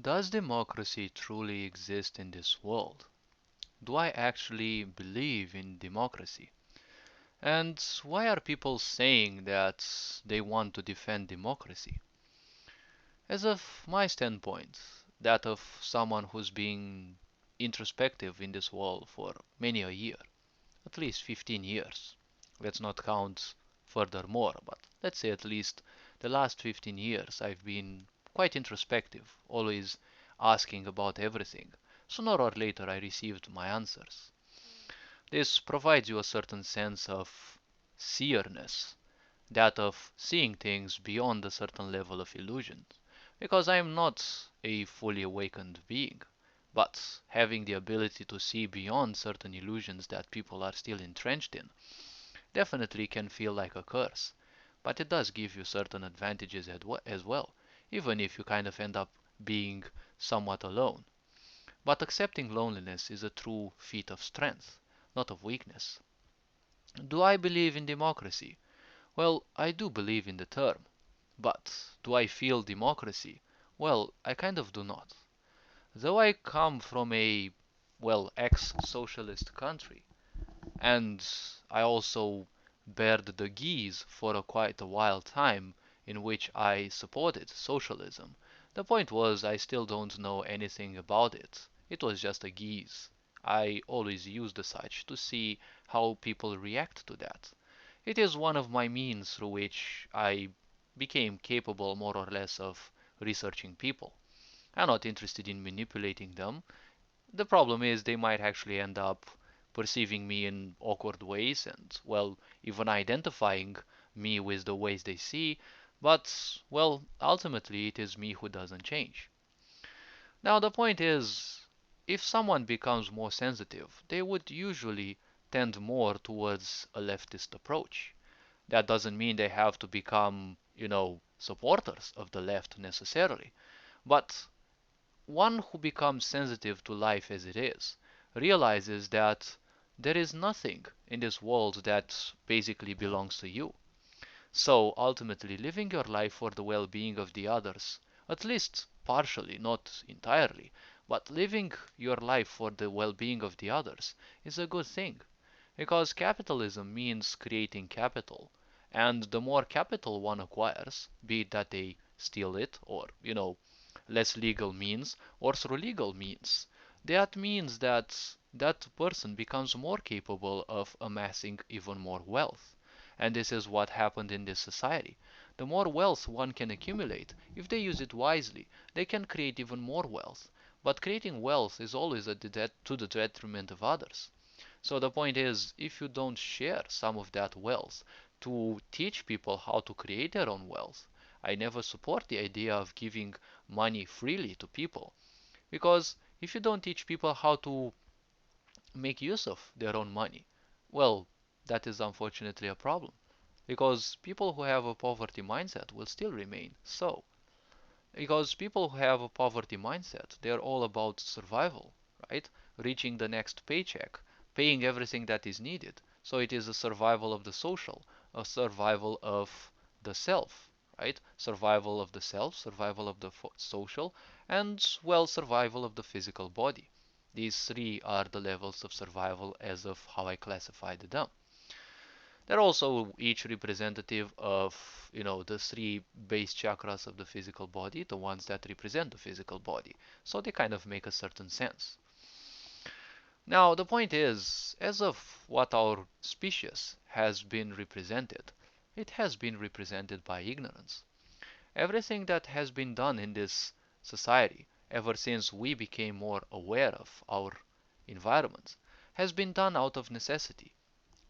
Does democracy truly exist in this world? Do I actually believe in democracy? And why are people saying that they want to defend democracy? As of my standpoint, that of someone who's been introspective in this world for many a year, at least 15 years. Let's not count furthermore, but let's say at least the last 15 years I've been quite introspective, always asking about everything. Sooner or later I received my answers. This provides you a certain sense of seerness, that of seeing things beyond a certain level of illusion. Because I am not a fully awakened being, but having the ability to see beyond certain illusions that people are still entrenched in definitely can feel like a curse. But it does give you certain advantages as well, even if you kind of end up being somewhat alone. But accepting loneliness is a true feat of strength, not of weakness. Do I believe in democracy? Well, I do believe in the term. But do I feel democracy? Well, I kind of do not. Though I come from a, well, ex-socialist country, and I also bared the geese for quite a while time in which I supported socialism. The point was I still don't know anything about it. It was just a geese. I always used the such to see how people react to that. It is one of my means through which I became capable more or less of researching people. I'm not interested in manipulating them. The problem is they might actually end up perceiving me in awkward ways and, well, even identifying me with the ways they see, but, well, ultimately it is me who doesn't change. Now, the point is, if someone becomes more sensitive, they would usually tend more towards a leftist approach. That doesn't mean they have to become, supporters of the left necessarily, but one who becomes sensitive to life as it is realizes that there is nothing in this world that basically belongs to you. So ultimately, living your life for the well being of the others, at least partially, not entirely, but living your life for the well being of the others is a good thing. Because capitalism means creating capital. And the more capital one acquires, be it that they steal it or, less legal means or through legal means, that means that that person becomes more capable of amassing even more wealth. And this is what happened in this society. The more wealth one can accumulate, if they use it wisely, they can create even more wealth. But creating wealth is always to the detriment of others. So the point is, if you don't share some of that wealth to teach people how to create their own wealth, I never support the idea of giving money freely to people. Because if you don't teach people how to make use of their own money, well, that is unfortunately a problem. Because people who have a poverty mindset will still remain so. Because people who have a poverty mindset, they're all about survival, right? Reaching the next paycheck, paying everything that is needed. So it is a survival of the social, a survival of the self, right? Survival of the self, survival of the social, and, well, survival of the physical body. These three are the levels of survival as of how I classified them. They're also each representative of, the three base chakras of the physical body, the ones that represent the physical body. So they kind of make a certain sense. Now, the point is, as of what our species has been represented, it has been represented by ignorance. Everything that has been done in this society, ever since we became more aware of our environments, has been done out of necessity.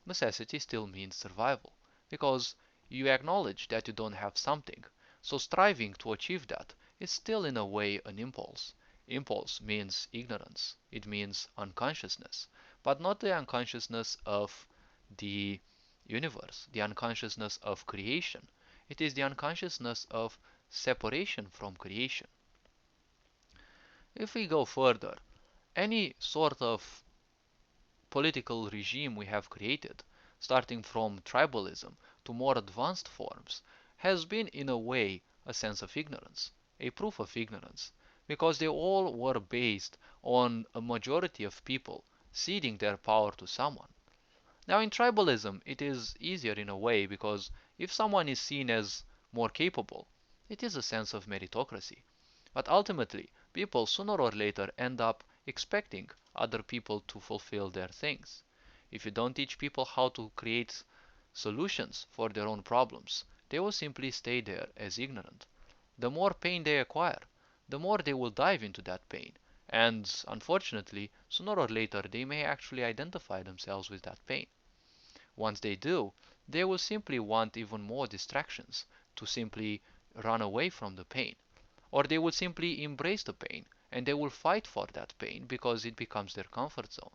Necessity still means survival, because you acknowledge that you don't have something, so striving to achieve that is still in a way an impulse. Impulse means ignorance, it means unconsciousness, but not the unconsciousness of the universe, the unconsciousness of creation. It is the unconsciousness of separation from creation. If we go further, any sort of political regime we have created, starting from tribalism to more advanced forms, has been in a way a sense of ignorance, a proof of ignorance. because they all were based on a majority of people ceding their power to someone. Now, in tribalism, it is easier in a way because if someone is seen as more capable, it is a sense of meritocracy. But ultimately, people sooner or later end up expecting other people to fulfill their things. If you don't teach people how to create solutions for their own problems, they will simply stay there as ignorant. The more pain they acquire, the more they will dive into that pain. And unfortunately, sooner or later, they may actually identify themselves with that pain. Once they do, they will simply want even more distractions to simply run away from the pain. Or they will simply embrace the pain and they will fight for that pain because it becomes their comfort zone.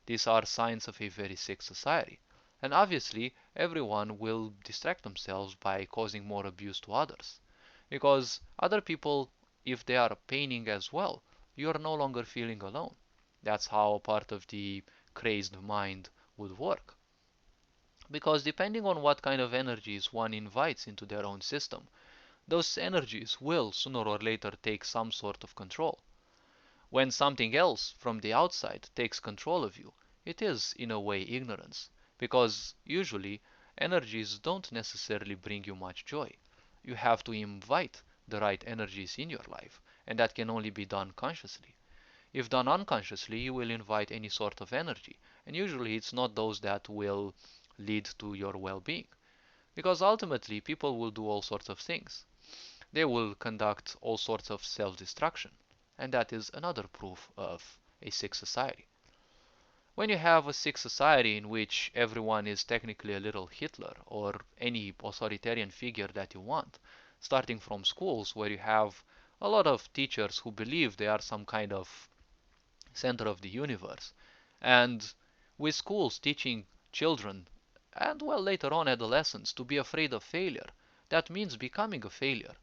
These are signs of a very sick society. And obviously, everyone will distract themselves by causing more abuse to others. Because other people, if they are paining as well, you are no longer feeling alone. That's how part of the crazed mind would work. Because depending on what kind of energies one invites into their own system, those energies will sooner or later take some sort of control. When something else from the outside takes control of you, it is in a way ignorance, because usually energies don't necessarily bring you much joy. You have to invite the right energies in your life, and that can only be done consciously. If done unconsciously, you will invite any sort of energy, and usually it's not those that will lead to your well-being. Because ultimately, people will do all sorts of things. They will conduct all sorts of self-destruction, and that is another proof of a sick society. When you have a sick society in which everyone is technically a little Hitler or any authoritarian figure that you want, starting from schools where you have a lot of teachers who believe they are some kind of center of the universe, and with schools teaching children and well later on adolescents to be afraid of failure, that means becoming a failure.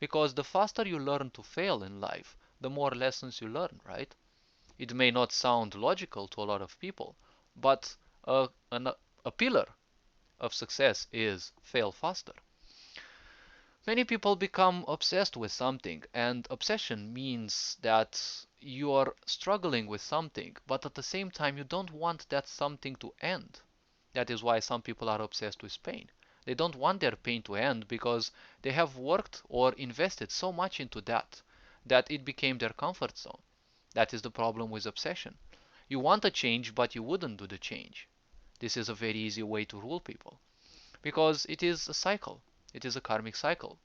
Because the faster you learn to fail in life, the more lessons you learn, right? It may not sound logical to a lot of people, but a pillar of success is fail faster. Many people become obsessed with something, and obsession means that you are struggling with something, but at the same time, you don't want that something to end. That is why some people are obsessed with pain. They don't want their pain to end because they have worked or invested so much into that it became their comfort zone. That is the problem with obsession. You want a change, but you wouldn't do the change. This is a very easy way to rule people because it is a cycle. It is a karmic cycle.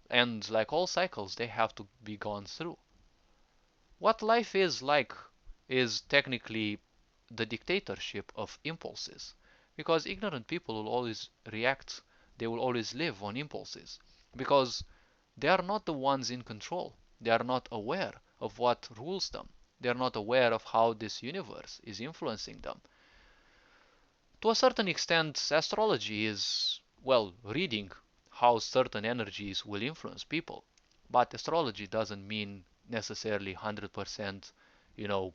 And like all cycles, they have to be gone through. What life is like is technically the dictatorship of impulses. Because ignorant people will always react, they will always live on impulses. Because they are not the ones in control. They are not aware of what rules them. They are not aware of how this universe is influencing them. To a certain extent, astrology is, well, reading how certain energies will influence people. But astrology doesn't mean necessarily 100%, you know,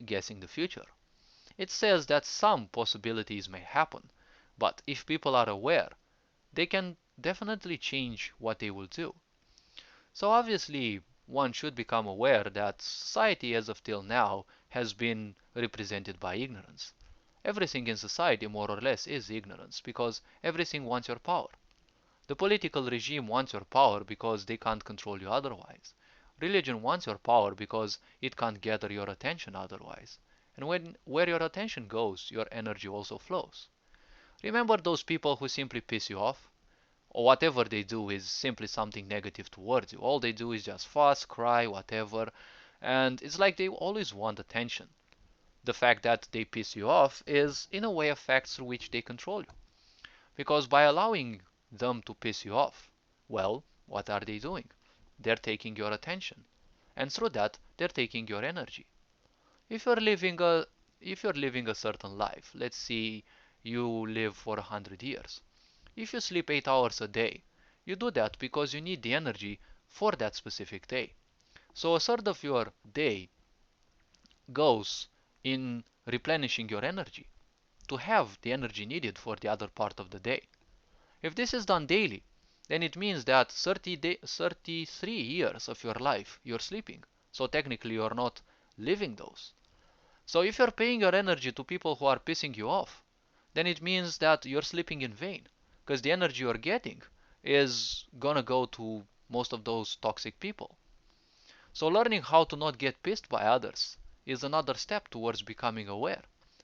guessing the future. It says that some possibilities may happen, but if people are aware, they can definitely change what they will do. So obviously, one should become aware that society as of till now has been represented by ignorance. Everything in society more or less is ignorance because everything wants your power. The political regime wants your power because they can't control you otherwise. Religion wants your power because it can't gather your attention otherwise. And where your attention goes, your energy also flows. Remember those people who simply piss you off? Or whatever they do is simply something negative towards you. All they do is just fuss, cry, whatever. And it's like they always want attention. The fact that they piss you off is, in a way, a fact through which they control you. Because by allowing them to piss you off, well, what are they doing? They're taking your attention. And through that, they're taking your energy. If you're living a if you're living a certain life, let's say you live for 100 years. If you sleep 8 hours a day, you do that because you need the energy for that specific day. So a third of your day goes in replenishing your energy to have the energy needed for the other part of the day. If this is done daily, then it means that 33 years of your life you're sleeping. So technically you're not living those. So if you're paying your energy to people who are pissing you off, then it means that you're sleeping in vain. Because the energy you're getting is gonna go to most of those toxic people. So learning how to not get pissed by others is another step towards becoming aware,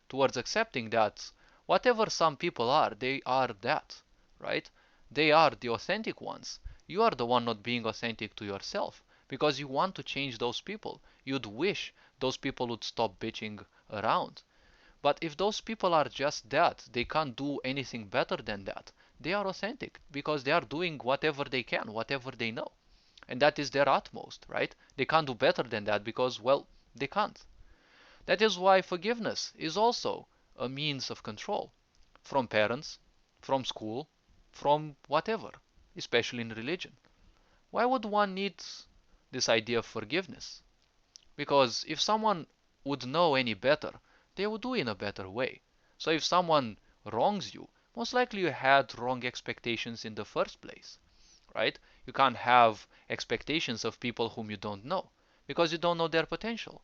towards accepting that whatever some people are, they are that, right? They are the authentic ones. You are the one not being authentic to yourself because you want to change those people. You'd wish those people would stop bitching around. But if those people are just that, they can't do anything better than that. They are authentic because they are doing whatever they can, whatever they know. And that is their utmost, right? They can't do better than that because, well, they can't. That is why forgiveness is also a means of control from parents, from school, from whatever, especially in religion. Why would one need this idea of forgiveness? Because if someone would know any better, they would do in a better way. So if someone wrongs you, most likely you had wrong expectations in the first place, right? You can't have expectations of people whom you don't know because you don't know their potential.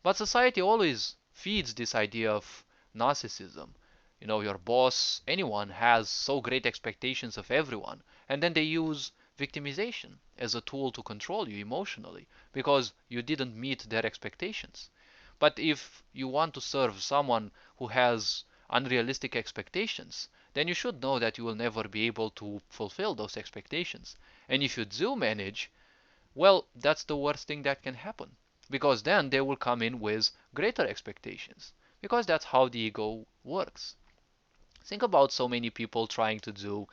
But society always feeds this idea of narcissism. You know, your boss, anyone has so great expectations of everyone, and then they use victimization as a tool to control you emotionally because you didn't meet their expectations. But if you want to serve someone who has unrealistic expectations, then you should know that you will never be able to fulfill those expectations. And if you do manage, well, that's the worst thing that can happen. Because then they will come in with greater expectations. Because that's how the ego works. Think about so many people trying to do,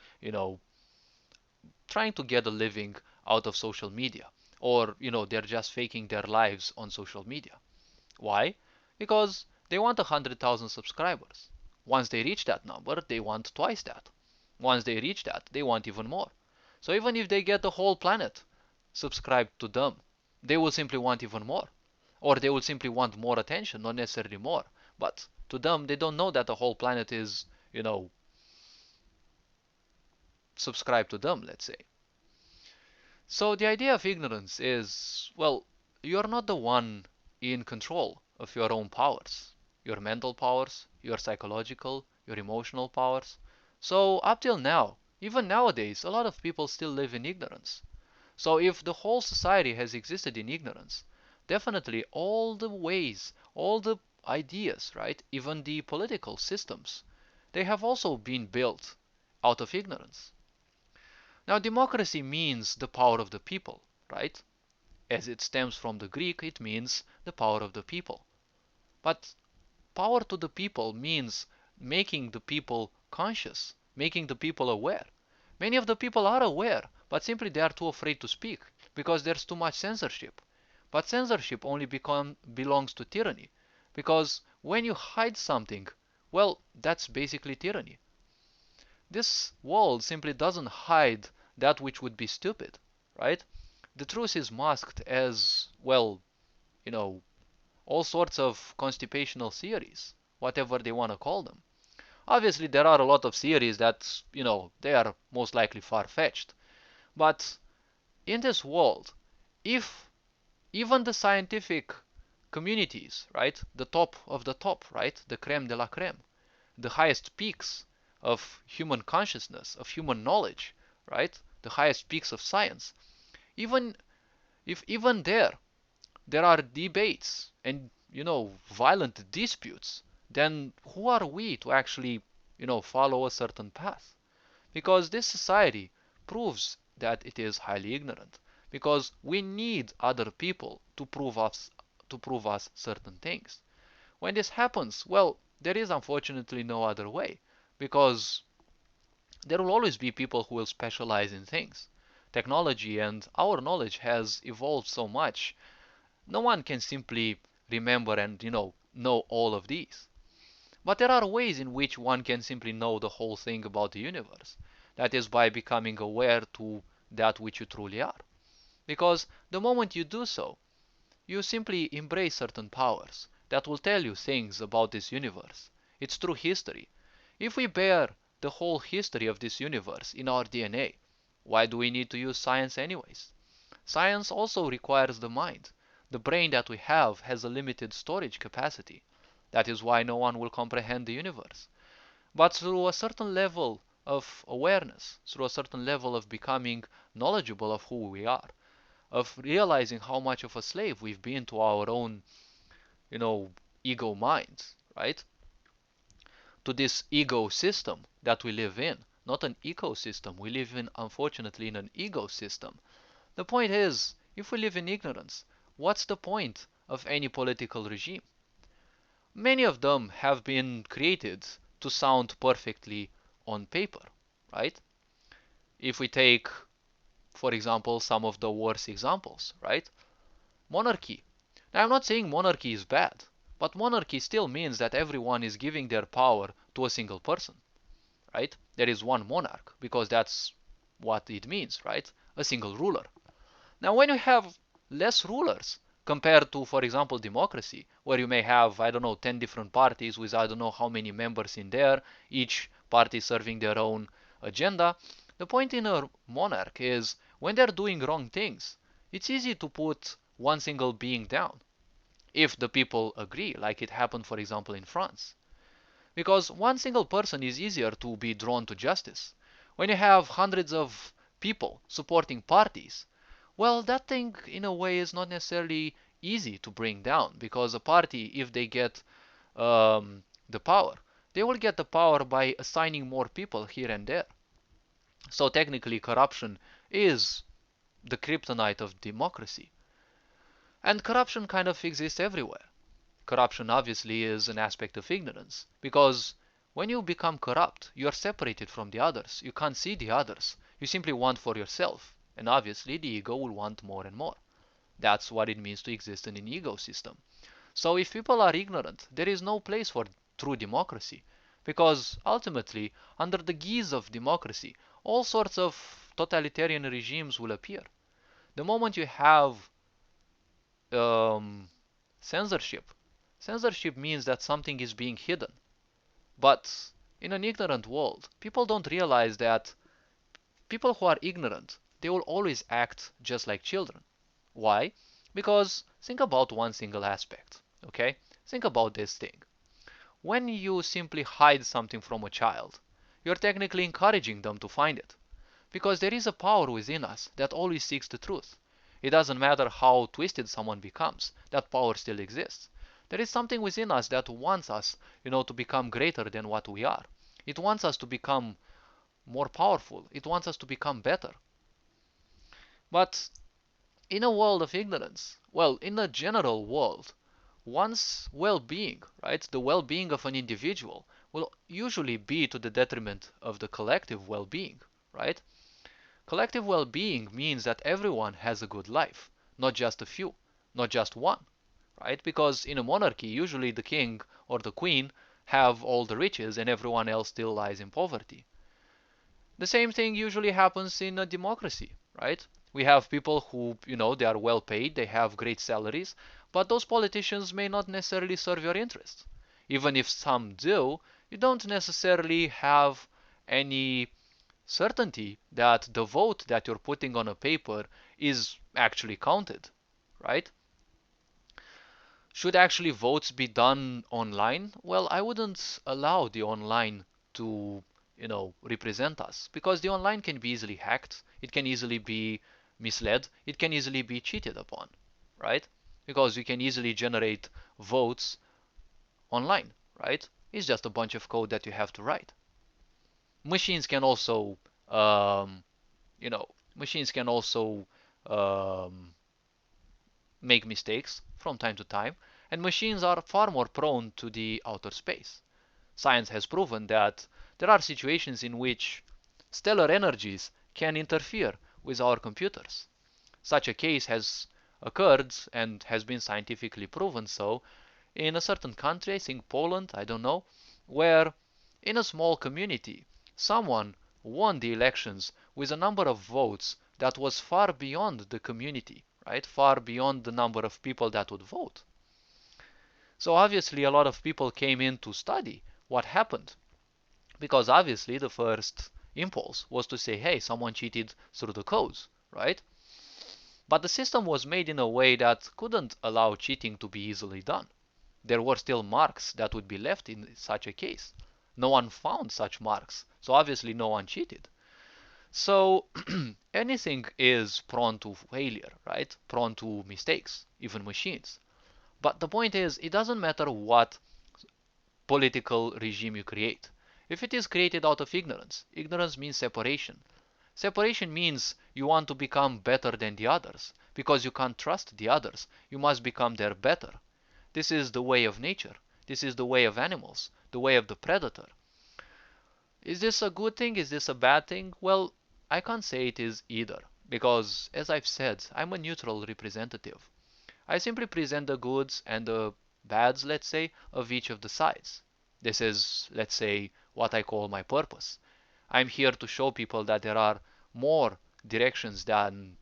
trying to get a living out of social media. Or, they're just faking their lives on social media. Why? Because they want 100,000 subscribers. Once they reach that number, they want twice that. Once they reach that, they want even more. So even if they get the whole planet subscribed to them, they will simply want even more. Or they will simply want more attention, not necessarily more. But to them, they don't know that the whole planet is, you know, subscribed to them, let's say. So the idea of ignorance is, well, you're not the one in control of your own powers, your mental powers, your psychological, your emotional powers. So up till now, even nowadays, a lot of people still live in ignorance. So if the whole society has existed in ignorance, definitely all the ways, all the ideas, right, even the political systems, they have also been built out of ignorance. Now, democracy means the power of the people, right? As it stems from the Greek, it means the power of the people. But power to the people means making the people conscious, making the people aware. Many of the people are aware, but simply they are too afraid to speak because there's too much censorship. But censorship only belongs to tyranny because when you hide something, well, that's basically tyranny. This world simply doesn't hide that which would be stupid, right? The truth is masked as, well, you know, all sorts of constipational theories, whatever they want to call them. Obviously, there are a lot of theories that, they are most likely far-fetched. But in this world, if even the scientific communities, right, the top of the top, right, the creme de la creme, the highest peaks of human consciousness, of human knowledge, right, the highest peaks of science, even if even there are debates and violent disputes, then who are we to actually follow a certain path? Because this society proves that it is highly ignorant. Because we need other people to prove us certain things. When this happens, well, there is unfortunately no other way. Because there will always be people who will specialize in things. Technology and our knowledge has evolved so much, no one can simply remember and know all of these. But there are ways in which one can simply know the whole thing about the universe. That is by becoming aware to that which you truly are. Because the moment you do so, you simply embrace certain powers that will tell you things about this universe, its true history. If we bear the whole history of this universe in our DNA, Why do we need to use science anyways? Science also requires the mind. The brain that we have has a limited storage capacity. That is why no one will comprehend the universe. But through a certain level of awareness, through a certain level of becoming knowledgeable of who we are, of realizing how much of a slave we've been to our own, you know, ego minds, right? To this ego system that we live in. Not an ecosystem. We live in, unfortunately, in an ecosystem. The point is, if we live in ignorance, what's the point of any political regime? Many of them have been created to sound perfectly on paper, right? If we take, for example, some of the worst examples, right? Monarchy. Now, I'm not saying monarchy is bad, but monarchy still means that everyone is giving their power to a single person, right? There is one monarch, because that's what it means, right? A single ruler. Now, when you have less rulers compared to, for example, democracy, where you may have, I don't know, 10 different parties with I don't know how many members in there, each party serving their own agenda, the point in a monarch is when they're doing wrong things, it's easy to put one single being down if the people agree, like it happened, for example, in France. Because one single person is easier to be drawn to justice. When you have hundreds of people supporting parties, well, that thing in a way is not necessarily easy to bring down, because a party, if they get the power, they will get the power by assigning more people here and there. So technically, corruption is the kryptonite of democracy. And corruption kind of exists everywhere. Corruption obviously is an aspect of ignorance, because when you become corrupt, you are separated from the others. You can't see the others. You simply want for yourself. And obviously, the ego will want more and more. That's what it means to exist in an ecosystem. So if people are ignorant, there is no place for true democracy. Because ultimately, under the guise of democracy, all sorts of totalitarian regimes will appear. The moment you have um, censorship, censorship means that something is being hidden. But in an ignorant world, people don't realize that people who are ignorant, they will always act just like children. Why? Because think about one single aspect, okay? Think about this thing. When you simply hide something from a child, you're technically encouraging them to find it. Because there is a power within us that always seeks the truth. It doesn't matter how twisted someone becomes, that power still exists. There is something within us that wants us, to become greater than what we are. It wants us to become more powerful. It wants us to become better. But in a world of ignorance, well, in a general world, one's well-being, right, the well-being of an individual will usually be to the detriment of the collective well-being, right? Collective well-being means that everyone has a good life, not just a few, not just one, right? Because in a monarchy, usually the king or the queen have all the riches and everyone else still lies in poverty. The same thing usually happens in a democracy, right? We have people who, they are well paid, they have great salaries, but those politicians may not necessarily serve your interests. Even if some do, you don't necessarily have any certainty that the vote that you're putting on a paper is actually counted, right? Should actually votes be done online? Well, I wouldn't allow the online to, represent us, because the online can be easily hacked, it can easily be misled, it can easily be cheated upon, right? Because you can easily generate votes online, right? It's just a bunch of code that you have to write. Machines can also, um, machines can also um, make mistakes from time to time, and machines are far more prone to the outer space. Science has proven that there are situations in which stellar energies can interfere with our computers. Such a case has occurred and has been scientifically proven so in a certain country, I think Poland, I don't know, where in a small community someone won the elections with a number of votes that was far beyond the community, right? Far beyond the number of people that would vote. So obviously a lot of people came in to study what happened, because obviously the first impulse was to say, hey, someone cheated through the codes, right? But the system was made in a way that couldn't allow cheating to be easily done. There were still marks that would be left in such a case. No one found such marks, so obviously no one cheated. So anything is prone to failure, right? Prone to mistakes, even machines. But the point is, it doesn't matter what political regime you create. If it is created out of ignorance, ignorance means separation. Separation means you want to become better than the others. Because you can't trust the others, you must become their better. This is the way of nature. This is the way of animals, the way of the predator. Is this a good thing? Is this a bad thing? Well, I can't say it is either. Because, as I've said, I'm a neutral representative. I simply present the goods and the bads, let's say, of each of the sides. This is, let's say, what I call my purpose. I'm here to show people that there are more directions than,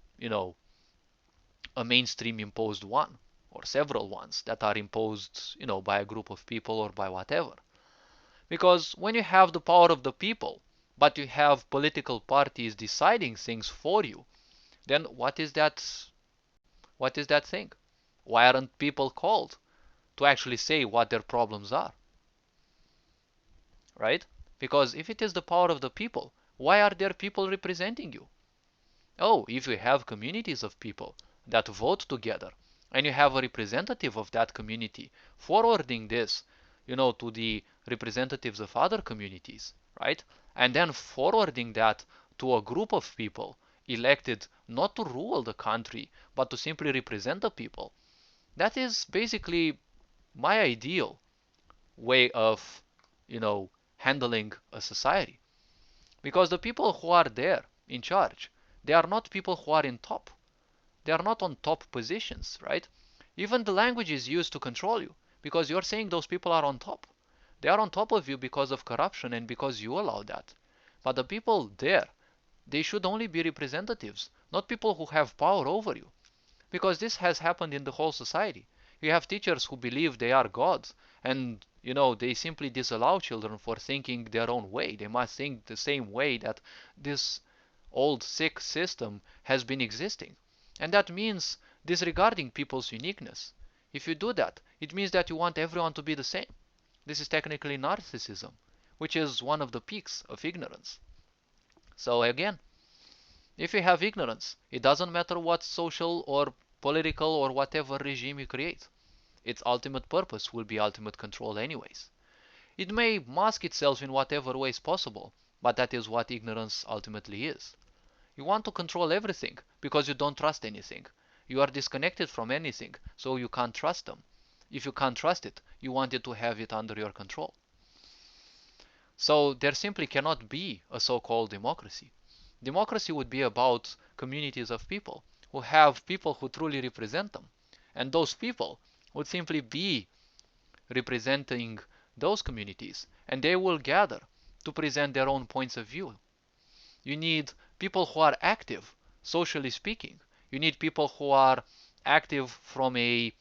a mainstream imposed one or several ones that are imposed, by a group of people or by whatever. Because when you have the power of the people, but you have political parties deciding things for you, then what is that thing? Why aren't people called to actually say what their problems are? Right? Because if it is the power of the people, why are there people representing you? Oh, if you have communities of people that vote together and you have a representative of that community forwarding this, to the representatives of other communities, right? And then forwarding that to a group of people elected not to rule the country, but to simply represent the people. That is basically my ideal way of, handling a society. Because the people who are there in charge, they are not people who are in top. They are not on top positions, right? Even the language is used to control you because you're saying those people are on top. They are on top of you because of corruption and because you allow that. But the people there, they should only be representatives, not people who have power over you. Because this has happened in the whole society. You have teachers who believe they are gods and they simply disallow children for thinking their own way. They must think the same way that this old sick system has been existing. And that means disregarding people's uniqueness. If you do that, it means that you want everyone to be the same. This is technically narcissism, which is one of the peaks of ignorance. So again, if you have ignorance, it doesn't matter what social or political or whatever regime you create. Its ultimate purpose will be ultimate control anyways. It may mask itself in whatever ways possible, but that is what ignorance ultimately is. You want to control everything because you don't trust anything. You are disconnected from anything, so you can't trust them. If you can't trust it, you want it to have it under your control. So there simply cannot be a so-called democracy. Democracy would be about communities of people who have people who truly represent them. And those people would simply be representing those communities, and they will gather to present their own points of view. You need people who are active, socially speaking. You need people who are active from a,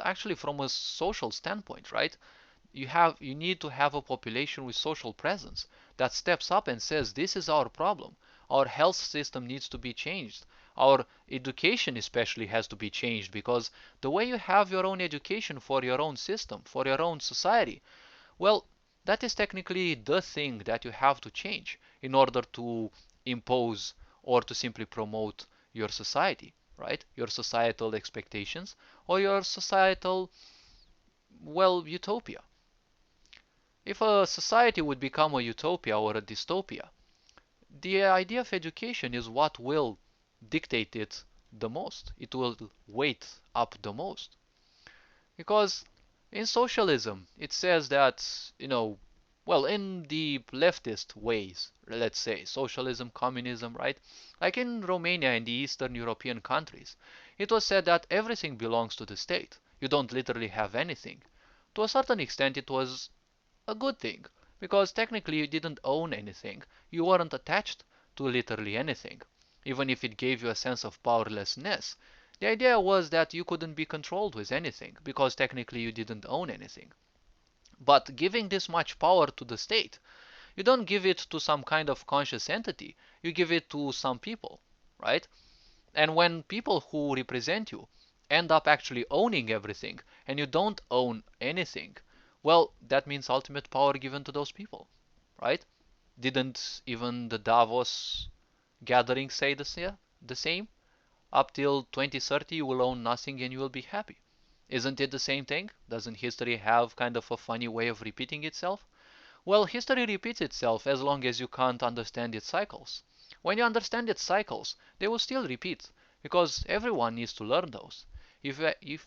actually from a social standpoint, right? You need to have a population with social presence that steps up and says, this is our problem. Our health system needs to be changed. Our education especially has to be changed because the way you have your own education for your own system, for your own society, well, that is technically the thing that you have to change in order to impose or to simply promote your society, right? Your societal expectations or your societal, utopia. If a society would become a utopia or a dystopia, the idea of education is what will dictate it the most. It will weight up the most. Because in socialism, it says that, in the leftist ways, let's say, socialism, communism, right? Like in Romania and the Eastern European countries, it was said that everything belongs to the state. You don't literally have anything. To a certain extent, it was a good thing, because technically you didn't own anything. You weren't attached to literally anything. Even if it gave you a sense of powerlessness, the idea was that you couldn't be controlled with anything, because technically you didn't own anything. But giving this much power to the state You don't give it to some kind of conscious entity. You give it to some people, right? And when people who represent you end up actually owning everything and you don't own anything, well, that means ultimate power given to those people, right? Didn't even the Davos gathering say the same? Up till 2030, you will own nothing and you will be happy. Isn't it the same thing? Doesn't history have kind of a funny way of repeating itself? Well, history repeats itself as long as you can't understand its cycles. When you understand its cycles, they will still repeat, because everyone needs to learn those. If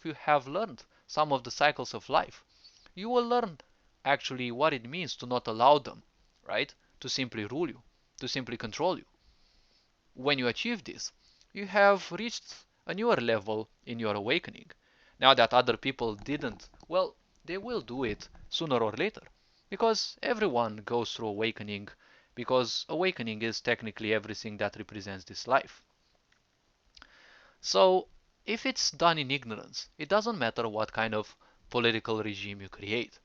you have learned some of the cycles of life, you will learn actually what it means to not allow them, right? To simply rule you, to simply control you. When you achieve this, you have reached a newer level in your awakening. Now that other people didn't, well, they will do it sooner or later. Because everyone goes through awakening, because awakening is technically everything that represents this life. So, if it's done in ignorance, it doesn't matter what kind of political regime you create.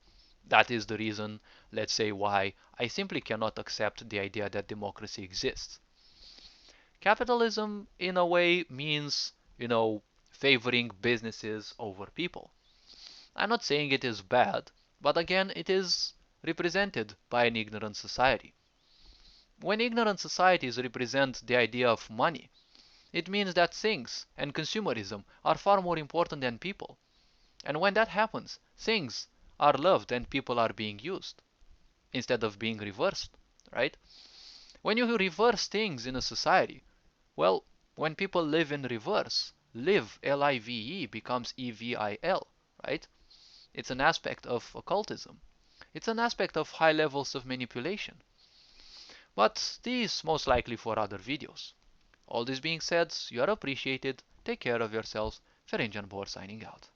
That is the reason, let's say, why I simply cannot accept the idea that democracy exists. Capitalism, in a way, means, favoring businesses over people. I'm not saying it is bad, but again, it is represented by an ignorant society. When ignorant societies represent the idea of money, it means that things and consumerism are far more important than people. And when that happens, things are loved and people are being used instead of being reversed, right? When you reverse things in a society, well, when people live in reverse, live, L-I-V-E, becomes E-V-I-L, right? It's an aspect of occultism. It's an aspect of high levels of manipulation. But these most likely for other videos. All this being said, you are appreciated. Take care of yourselves. Ferenc Bor signing out.